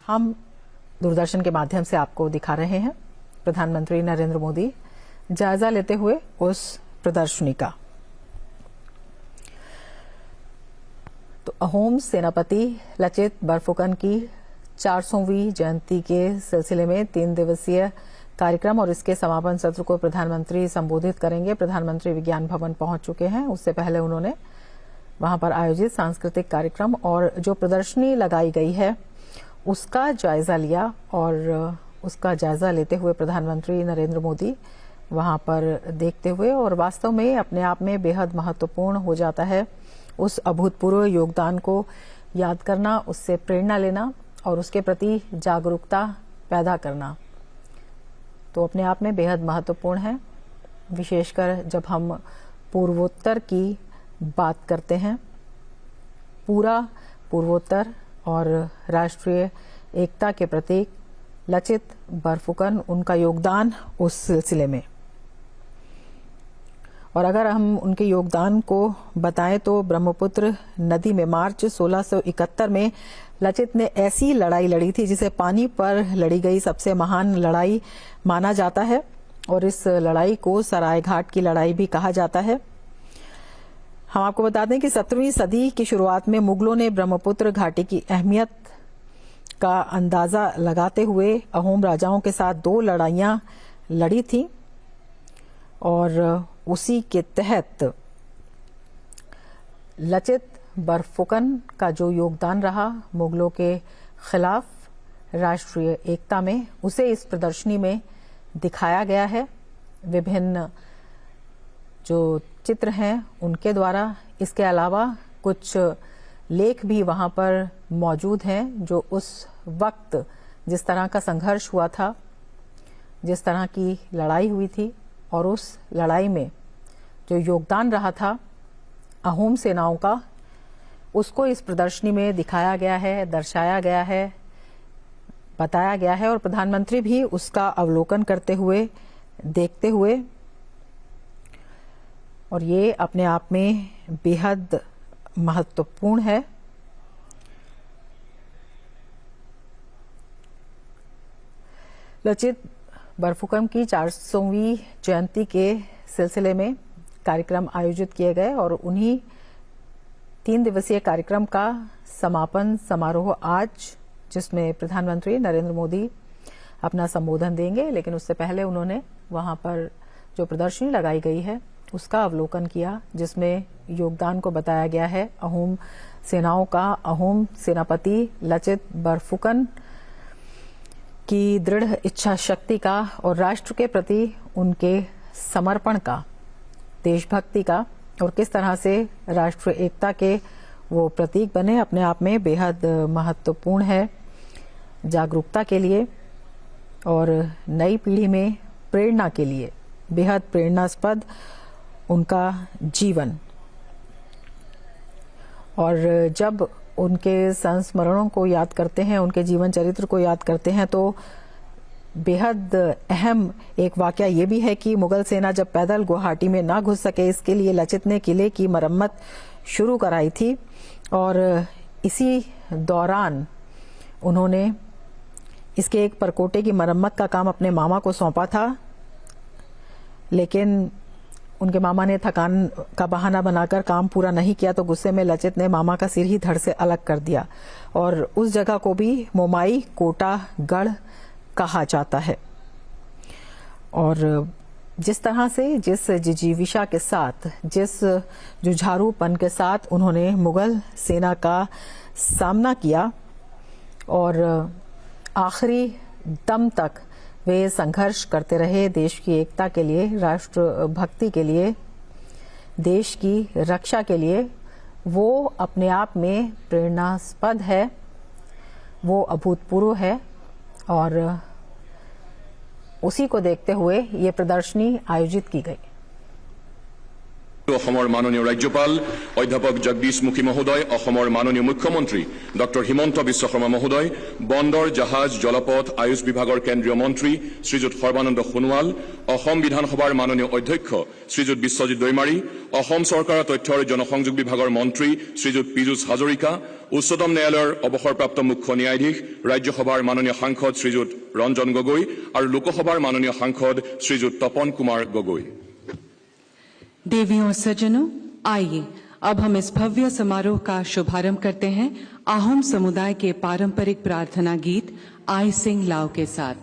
हम दूरदर्शन के माध्यम से आपको दिखा रहे हैं प्रधानमंत्री नरेंद्र मोदी जायजा लेते हुए उस प्रदर्शनी का। तो अहोम सेनापति लचित बरफुकन की 400वीं जयंती के सिलसिले में 3 दिवसीय कार्यक्रम और इसके समापन सत्र को प्रधानमंत्री संबोधित करेंगे। प्रधानमंत्री विज्ञान भवन पहुंच चुके हैं। उससे पहले उन्होंने वहां पर आयोजित सांस्कृतिक कार्यक्रम और जो प्रदर्शनी लगाई गई है उसका जायजा लिया और उसका जायजा लेते हुए प्रधानमंत्री नरेंद्र मोदी वहां पर देखते हुए और वास्तव में अपने आप में बेहद महत्वपूर्ण हो जाता है उस अभूतपूर्व योगदान को याद करना, उससे प्रेरणा लेना और उसके प्रति जागरूकता पैदा करना तो अपने आप में बेहद महत्वपूर्ण है। विशेषकर जब हम पूर्वोत्तर की बात करते हैं, पूरा पूर्वोत्तर और राष्ट्रीय एकता के प्रतीक लचित बरफुकन, उनका योगदान उस सिलसिले में। और अगर हम उनके योगदान को बताएं तो ब्रह्मपुत्र नदी में मार्च 1671 में लचित ने ऐसी लड़ाई लड़ी थी जिसे पानी पर लड़ी गई सबसे महान लड़ाई माना जाता है और इस लड़ाई को सरायघाट की लड़ाई भी कहा जाता है। हम आपको बता दें कि 17वीं सदी की शुरुआत में मुगलों ने ब्रह्मपुत्र घाटी की अहमियत का अंदाजा लगाते हुए अहोम राजाओं के साथ 2 लड़ाइयां लड़ी थी और उसी के तहत लचित बरफुकन का जो योगदान रहा मुगलों के खिलाफ राष्ट्रीय एकता में, उसे इस प्रदर्शनी में दिखाया गया है। विभिन्न जो चित्र हैं उनके द्वारा, इसके अलावा कुछ लेख भी वहां पर मौजूद हैं जो उस वक्त जिस तरह का संघर्ष हुआ था, जिस तरह की लड़ाई हुई थी और उस लड़ाई में जो योगदान रहा था अहोम सेनाओं का, उसको इस प्रदर्शनी में दिखाया गया है, दर्शाया गया है, बताया गया है और प्रधानमंत्री भी उसका अवलोकन करते हुए, देखते हुए, और ये अपने आप में बेहद महत्वपूर्ण है। लचित बरफुकन की 400वीं जयंती के सिलसिले में कार्यक्रम आयोजित किए गए और उन्हीं 3 दिवसीय कार्यक्रम का समापन समारोह आज, जिसमें प्रधानमंत्री नरेंद्र मोदी अपना संबोधन देंगे, लेकिन उससे पहले उन्होंने वहां पर जो प्रदर्शनी लगाई गई है उसका अवलोकन किया, जिसमें योगदान को बताया गया है अहोम सेनाओं का, अहोम सेनापति लचित बरफुकन की दृढ़ इच्छा शक्ति का और राष्ट्र के प्रति उनके समर्पण का, देशभक्ति का, और किस तरह से राष्ट्रीय एकता के वो प्रतीक बने, अपने आप में बेहद महत्वपूर्ण है जागरूकता के लिए और नई पीढ़ी में प्रेरणा के लिए। बेहद प्रेरणास्पद उनका जीवन, और जब उनके संस्मरणों को याद करते हैं, उनके जीवन चरित्र को याद करते हैं, तो बेहद अहम एक वाकया ये भी है कि मुगल सेना जब पैदल गुवाहाटी में ना घुस सके, इसके लिए लचित ने किले की मरम्मत शुरू कराई थी और इसी दौरान उन्होंने इसके एक परकोटे की मरम्मत का काम अपने मामा को सौंपा था, लेकिन उनके मामा ने थकान का बहाना बनाकर काम पूरा नहीं किया तो गुस्से में लचित ने मामा का सिर ही धड़ से अलग कर दिया और उस जगह को भी मोमाई कोटा गढ़ कहा जाता है। और जिस तरह से, जिस जिजीविषा के साथ, जिस जुझारूपन के साथ उन्होंने मुगल सेना का सामना किया और आखिरी दम तक वे संघर्ष करते रहे देश की एकता के लिए, राष्ट्र भक्ति के लिए, देश की रक्षा के लिए, वो अपने आप में प्रेरणास्पद है, वो अभूतपूर्व है। और उसी को देखते हुए ये प्रदर्शनी आयोजित की गई। অসমৰ মাননীয় ৰাজ্যপাল অধ্যাপক জগদীশ মহোদয়, অসমৰ মাননীয় মুখ্যমন্ত্ৰী ডক্টৰ হিমন্ত বিশ্ব শৰ্মা মহোদয়, বন্দৰ, জাহাজ, জলপথ, আয়ুষ বিভাগৰ কেন্দ্ৰীয় মন্ত্ৰী শ্ৰীযুত সৰ্বানন্দ সোণোৱাল, অসম বিধানসভাৰ মাননীয় অধ্যক্ষ শ্ৰীযুত বিশ্বজিৎ দৈমাৰী, অসম চৰকাৰৰ তথ্য আৰু জনসংযোগ বিভাগৰ মন্ত্ৰী শ্ৰীযুত পীযুষ হাজৰিকা, উচ্চতম ন্যায়ালয়ৰ অৱসৰপ্ৰাপ্ত মুখ্য ন্যায়াধীশ, ৰাজ্যসভাৰ মাননীয় সাংসদ শ্ৰীযুত ৰঞ্জন গগৈ আৰু লোকসভাৰ মাননীয় সাংসদ শ্ৰীযুত তপন কুমাৰ গগৈ। देवियों और सज्जनों, आइए अब हम इस भव्य समारोह का शुभारंभ करते हैं आहोम समुदाय के पारंपरिक प्रार्थना गीत आई सिंग लाओ के साथ।